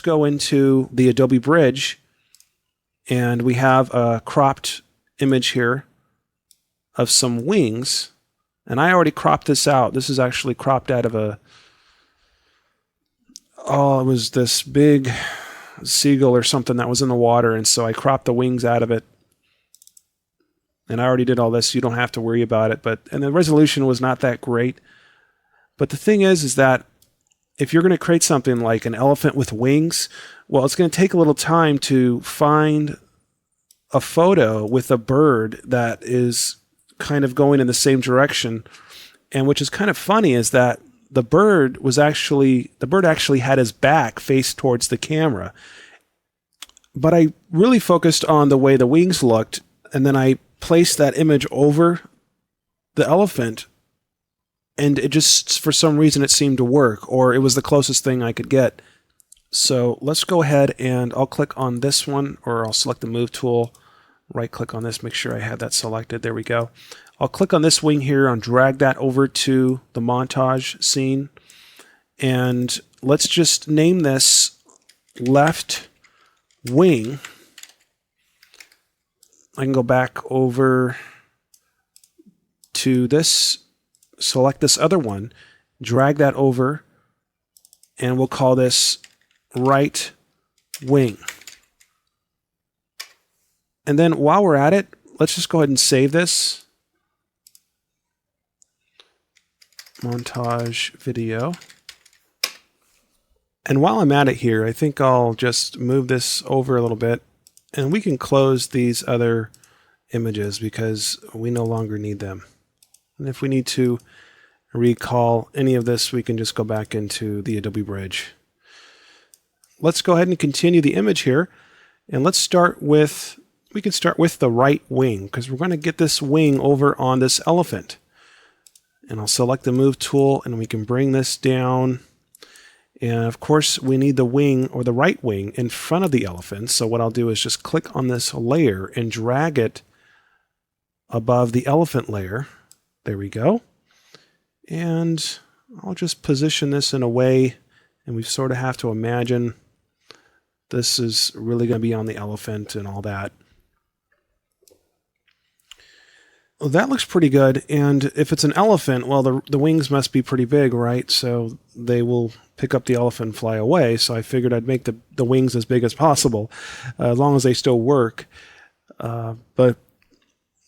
go into the Adobe Bridge, and we have a cropped image here of some wings. And I already cropped this out. This is actually cropped out of it was this big seagull or something that was in the water, and so I cropped the wings out of it. And I already did all this, so you don't have to worry about it. And the resolution was not that great. But the thing is that if you're going to create something like an elephant with wings, well, it's going to take a little time to find a photo with a bird that is kind of going in the same direction. And which is kind of funny is that the bird actually had his back faced towards the camera. But I really focused on the way the wings looked, and then I placed that image over the elephant, and it just, for some reason, it seemed to work, or it was the closest thing I could get. So let's go ahead and I'll click on this one, or I'll select the Move tool, right click on this, make sure I have that selected. There we go. I'll click on this wing here and drag that over to the montage scene. And let's just name this left wing. I can go back over to this, select this other one, drag that over, and we'll call this right wing. And then while we're at it, let's just go ahead and save this. Montage video. And while I'm at it here, I think I'll just move this over a little bit, and we can close these other images because we no longer need them. And if we need to recall any of this, we can just go back into the Adobe Bridge. Let's go ahead and continue the image here, and let's start with, we can start with the right wing because we're going to get this wing over on this elephant. And I'll select the Move tool, and we can bring this down. And of course, we need the wing, or the right wing, in front of the elephant. So what I'll do is just click on this layer and drag it above the elephant layer. There we go. And I'll just position this in a way, and we sort of have to imagine this is really going to be on the elephant and all that. Well, that looks pretty good, and if it's an elephant, well, the wings must be pretty big, right? So they will pick up the elephant and fly away, so I figured I'd make the wings as big as possible, as long as they still work. But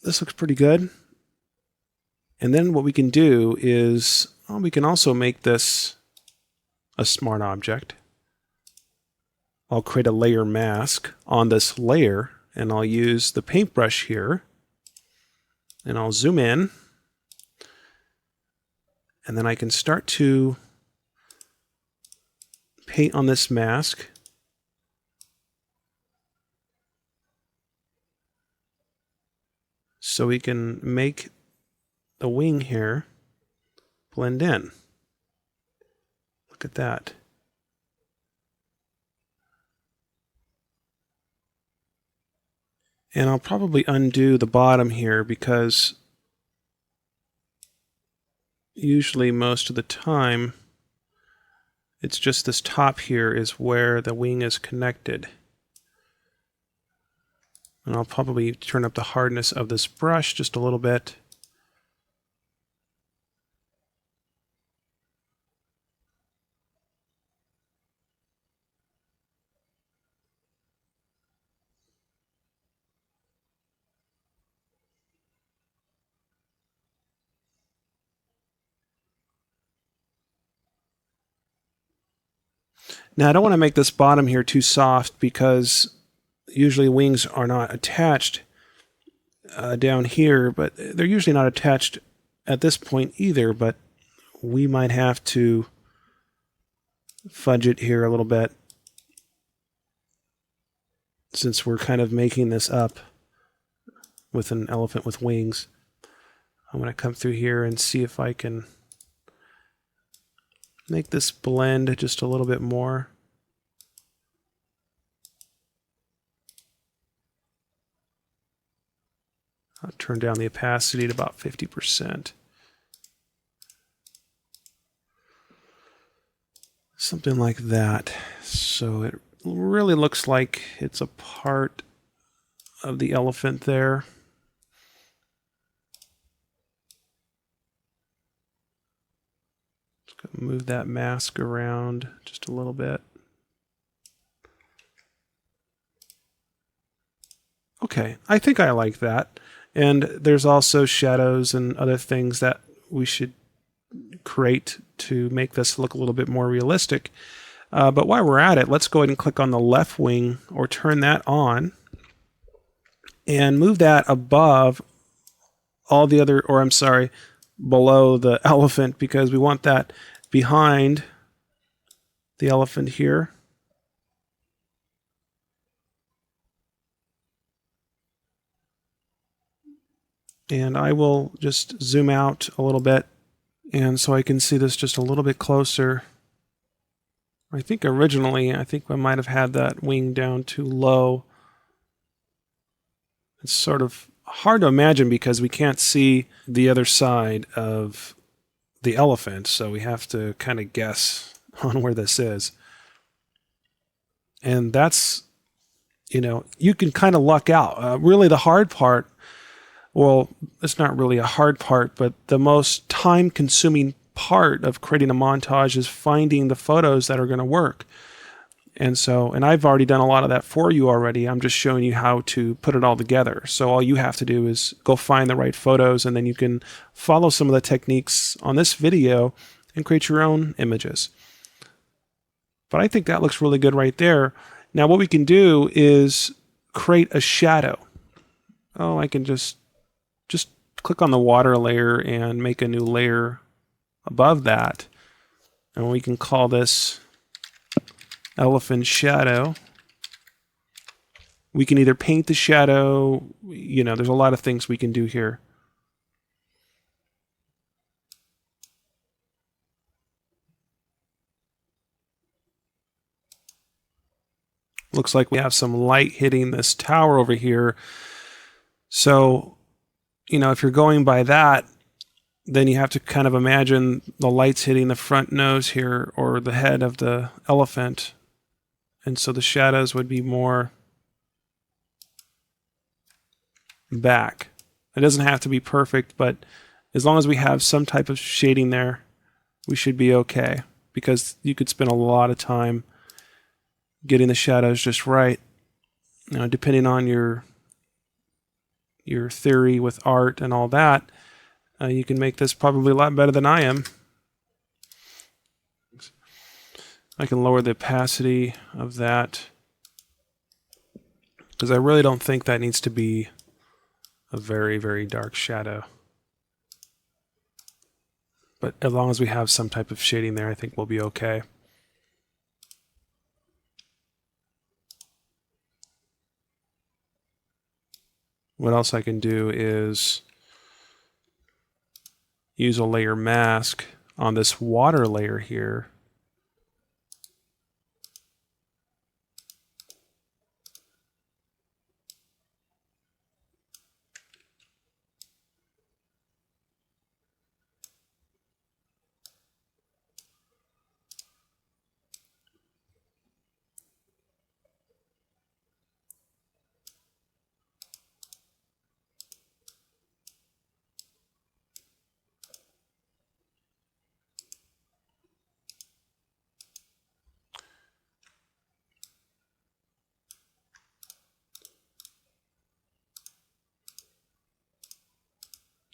this looks pretty good. And then what we can do is, well, we can also make this a smart object. I'll create a layer mask on this layer, and I'll use the paintbrush here. And I'll zoom in, and then I can start to paint on this mask. So we can make the wing here blend in. Look at that. And I'll probably undo the bottom here because usually most of the time it's just this top here is where the wing is connected. And I'll probably turn up the hardness of this brush just a little bit. Now I don't want to make this bottom here too soft because usually wings are not attached down here, but they're usually not attached at this point either, but we might have to fudge it here a little bit since we're kind of making this up with an elephant with wings. I'm going to come through here and see if I can make this blend just a little bit more. I'll turn down the opacity to about 50%. Something like that. So it really looks like it's a part of the elephant there. Move that mask around just a little bit. Okay, I think I like that. And there's also shadows and other things that we should create to make this look a little bit more realistic. But while we're at it, let's go ahead and click on the left wing or turn that on and move that above all the other, or I'm sorry, below the elephant, because we want that behind the elephant here. And I will just zoom out a little bit, and so I can see this just a little bit closer. I think originally, I might have had that wing down too low. It's sort of hard to imagine because we can't see the other side of the elephant, so we have to kind of guess on where this is. And that's, you can kind of luck out. Really the hard part, well, it's not really a hard part, but the most time-consuming part of creating a montage is finding the photos that are going to work. And I've already done a lot of that for you already. I'm just showing you how to put it all together. So all you have to do is go find the right photos, and then you can follow some of the techniques on this video and create your own images. But I think that looks really good right there. Now what we can do is create a shadow. Oh, I can just click on the water layer and make a new layer above that. And we can call this elephant shadow. We can either paint the shadow, there's a lot of things we can do here. Looks like we have some light hitting this tower over here. So, if you're going by that, then you have to kind of imagine the lights hitting the front nose here or the head of the elephant. And so the shadows would be more back. It doesn't have to be perfect, but as long as we have some type of shading there, we should be okay, because you could spend a lot of time getting the shadows just right. Depending on your theory with art and all that, you can make this probably a lot better than I am. I can lower the opacity of that, because I really don't think that needs to be a very, very dark shadow. But as long as we have some type of shading there, I think we'll be okay. What else I can do is use a layer mask on this water layer here.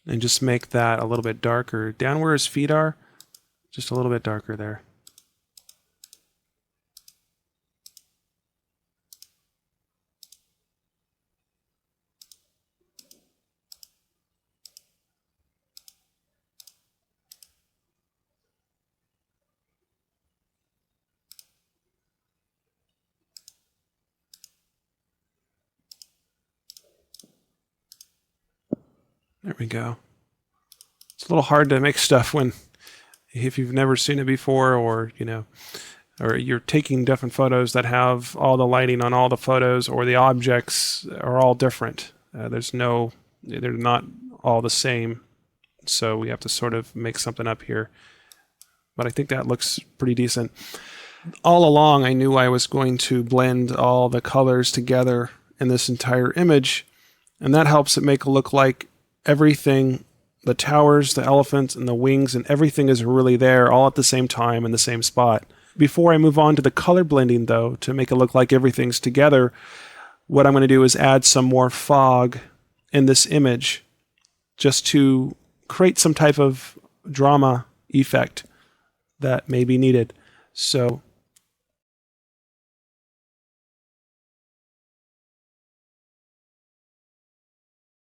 And just make that a little bit darker. Down where his feet are, just a little bit darker there. There we go. It's a little hard to make stuff if you've never seen it before, or or you're taking different photos that have all the lighting on all the photos, or the objects are all different. They're not all the same. So we have to sort of make something up here. But I think that looks pretty decent. all along I knew I was going to blend all the colors together in this entire image, and that helps it make it look like everything, the towers, the elephant, and the wings, and everything is really there all at the same time in the same spot. Before I move on to the color blending, though, to make it look like everything's together, what I'm going to do is add some more fog in this image just to create some type of drama effect that may be needed. So